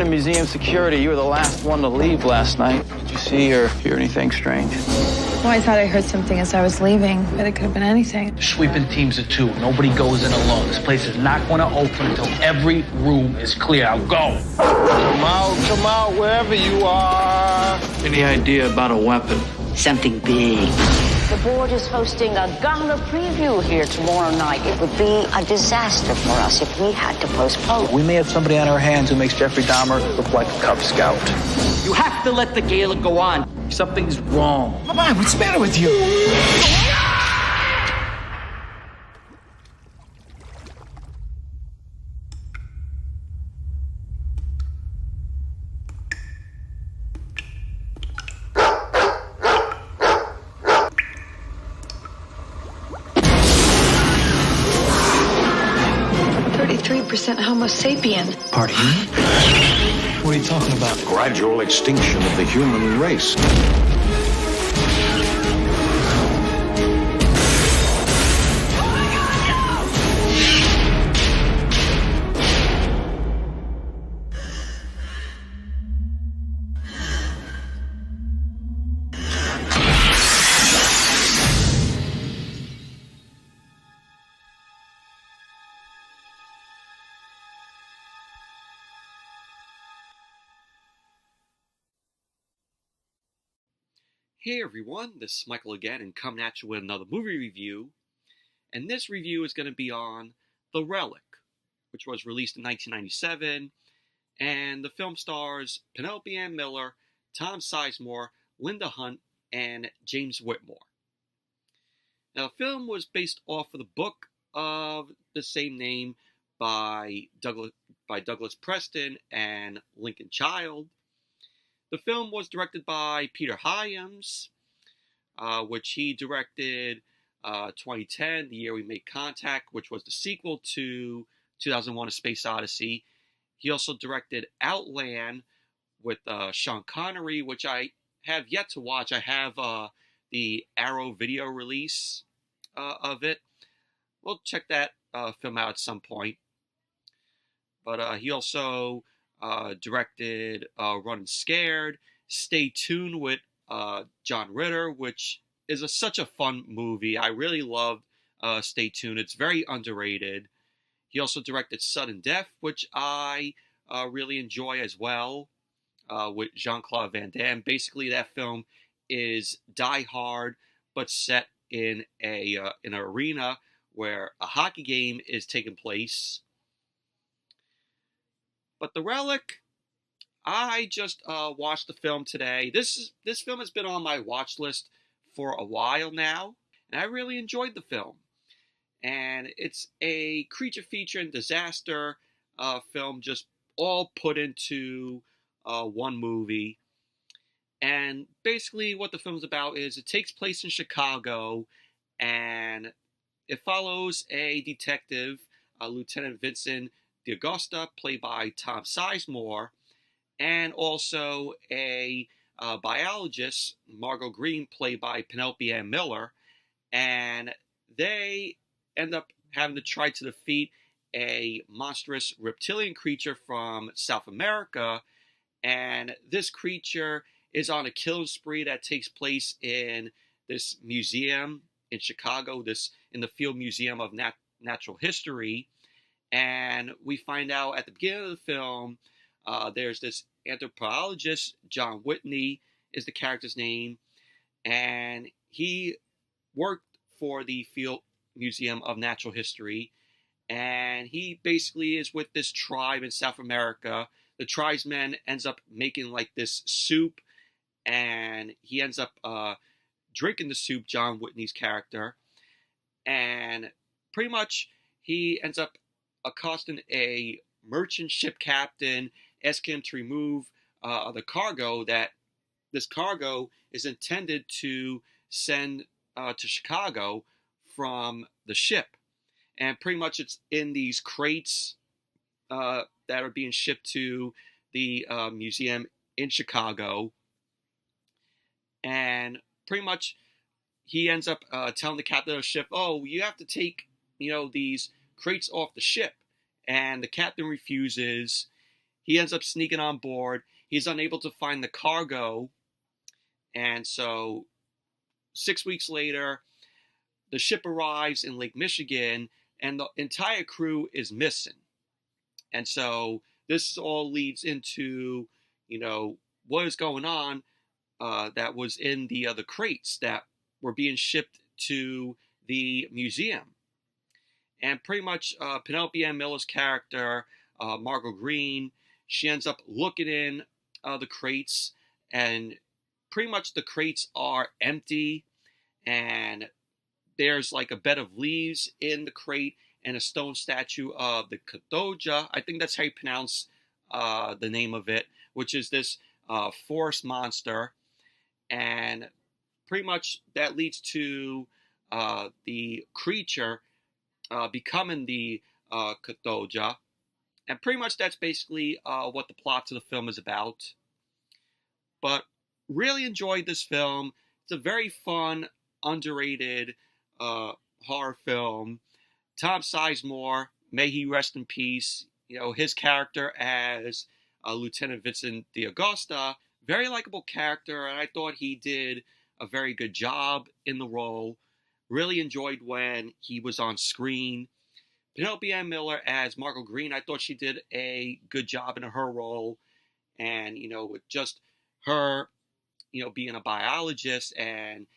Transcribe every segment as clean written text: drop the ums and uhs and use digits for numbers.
the museum security. You were the last one to leave last night. Did you see or hear anything strange? Well, I thought I heard something as I was leaving, but it could have been anything. Sweeping teams of two. Nobody goes in alone. This place is not going to open until every room is clear. Now go. Come out, wherever you are. Any idea about a weapon? Something big. The board is hosting a gala preview here tomorrow night. It would be a disaster for us if we had to postpone. We may have somebody on our hands who makes Jeffrey Dahmer look like a Cub Scout. You have to let the gala go on. Something's wrong. Mama, what's the matter with you? 33% Homo sapien. Pardon? What are you talking about? Gradual extinction of the human race. Hey everyone, this is Michael again, and coming at you with another movie review. And this review is going to be on The Relic, which was released in 1997, and the film stars Penelope Ann Miller, Tom Sizemore, Linda Hunt, and James Whitmore. Now, the film was based off of the book of the same name by Douglas Preston and Lincoln Child. The film was directed by Peter Hyams, which he directed 2010, the year we made contact, which was the sequel to 2001: A Space Odyssey. He also directed Outland with Sean Connery, which I have yet to watch. I have the Arrow video release of it. We'll check that film out at some point. But he also directed Running Scared, Stay Tuned with John Ritter, which is such a fun movie. I really loved Stay Tuned. It's very underrated. He also directed Sudden Death, which I really enjoy as well, with Jean-Claude Van Damme. Basically, that film is Die Hard, but set in an arena where a hockey game is taking place. But The Relic, I just watched the film today. This film has been on my watch list for a while now, and I really enjoyed the film. And it's a creature feature and disaster film, just all put into one movie. And basically what the film's about is it takes place in Chicago, and it follows a detective, Lieutenant Vincent D'Agosta, played by Tom Sizemore, and also a biologist, Margot Green, played by Penelope Ann Miller, and they end up having to try to defeat a monstrous reptilian creature from South America, and this creature is on a killing spree that takes place in this museum in Chicago, in the Field Museum of Natural History. And we find out at the beginning of the film, there's this anthropologist, John Whitney is the character's name, and he worked for the Field Museum of Natural History, and he basically is with this tribe in South America. The tribesman ends up making like this soup, and he ends up drinking the soup, John Whitney's character, and pretty much he ends up accosting a merchant ship captain, asking him to remove the cargo, that this cargo is intended to send to Chicago from the ship. And pretty much it's in these crates that are being shipped to the museum in Chicago. And pretty much he ends up telling the captain of the ship, oh, you have to take, these crates off the ship. And the captain refuses. he ends up sneaking on board. He's unable to find the cargo. And so 6 weeks later, the ship arrives in Lake Michigan and the entire crew is missing. And so this all leads into, what is going on that was in the crates that were being shipped to the museum. And pretty much Penelope Ann Miller's character, Margot Green, she ends up looking in the crates, and pretty much the crates are empty, and there's like a bed of leaves in the crate and a stone statue of the Kadoja. I think that's how you pronounce the name of it, which is this forest monster. And pretty much that leads to the creature becoming the Kadoja. And pretty much that's basically what the plot to the film is about. But really enjoyed this film. It's a very fun, underrated horror film. Tom Sizemore, may he rest in peace. His character as Lieutenant Vincent D'Agosta, very likable character, and I thought he did a very good job in the role. Really enjoyed when he was on screen. Penelope Ann Miller as Margot Green, I thought she did a good job in her role. And, with just her, being a biologist and,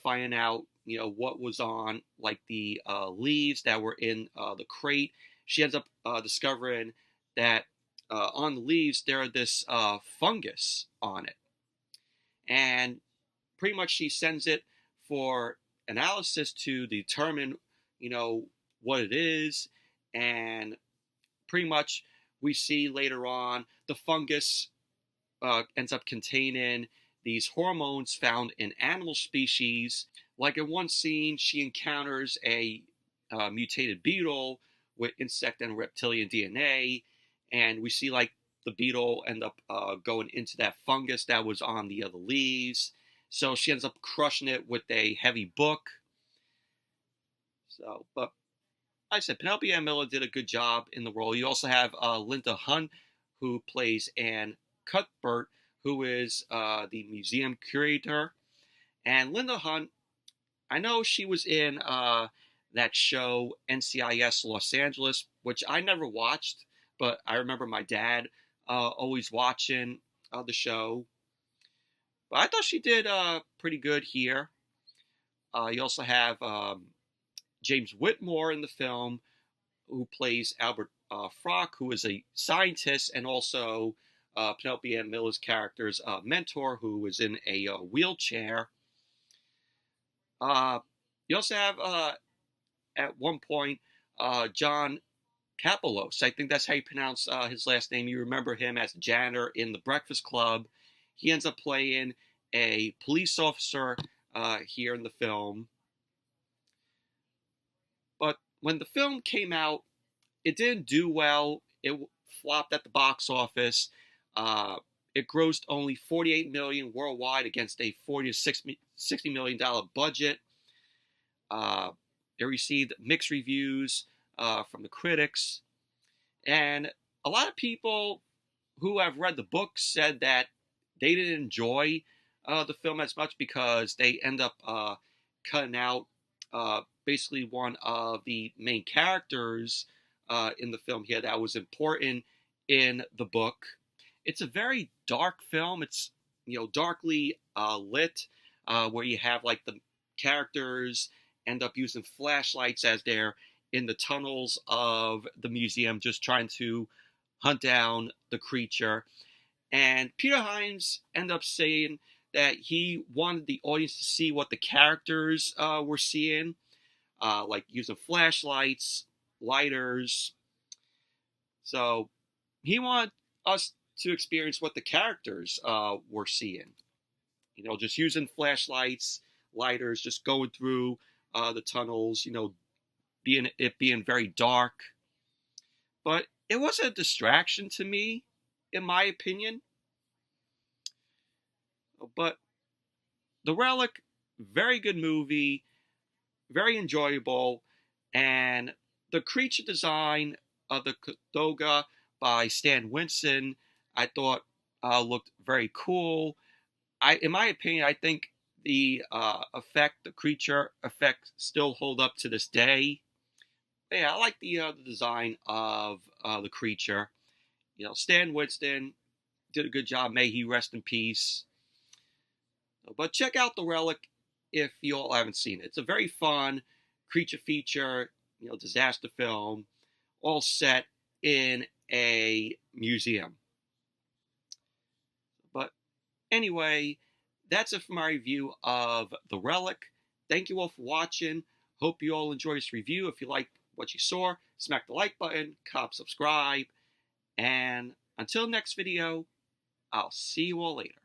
finding out, what was on, like, the leaves that were in the crate. She ends up discovering that on the leaves there are this fungus on it. And pretty much she sends it for analysis to determine, what it is. And pretty much we see later on the fungus ends up containing these hormones found in animal species. Like in one scene, she encounters a mutated beetle with insect and reptilian DNA, and we see like the beetle end up going into that fungus that was on the other leaves. So she ends up crushing it with a heavy book. So, but like I said, Penelope Ann Miller did a good job in the role. You also have Linda Hunt, who plays Anne Cuthbert, who is the museum curator. And Linda Hunt, I know she was in that show NCIS Los Angeles, which I never watched, but I remember my dad always watching the show. But I thought she did pretty good here. You also have James Whitmore in the film, who plays Albert Frock, who is a scientist, and also Penelope Ann Miller's character's mentor, who is in a wheelchair. You also have, at one point, John Kapelos. I think that's how you pronounce his last name. You remember him as a janitor in The Breakfast Club. He ends up playing a police officer here in the film. But when the film came out, it didn't do well. It flopped at the box office. It grossed only $48 million worldwide against a $40 to $60 million budget. It received mixed reviews from the critics. And a lot of people who have read the book said that they didn't enjoy the film as much because they end up cutting out basically one of the main characters in the film here that was important in the book. It's a very dark film. It's, darkly lit, where you have like the characters end up using flashlights as they're in the tunnels of the museum, just trying to hunt down the creature. And Peter Hyams ended up saying that he wanted the audience to see what the characters were seeing, like using flashlights, lighters. So he wanted us to experience what the characters were seeing. Just using flashlights, lighters, just going through the tunnels, being very dark. But it was a distraction to me, in my opinion. But The Relic, very good movie, very enjoyable, and the creature design of the Kadoga by Stan Winston, I thought looked very cool. In my opinion, I think the creature effect, still hold up to this day. But yeah, I like the design of the creature. You know, Stan Winston did a good job. May he rest in peace. But check out The Relic if you all haven't seen it. It's a very fun creature feature, you know, disaster film, all set in a museum. But anyway, that's it for my review of The Relic. Thank you all for watching. Hope you all enjoyed this review. If you liked what you saw, smack the like button, subscribe, and until next video, I'll see you all later.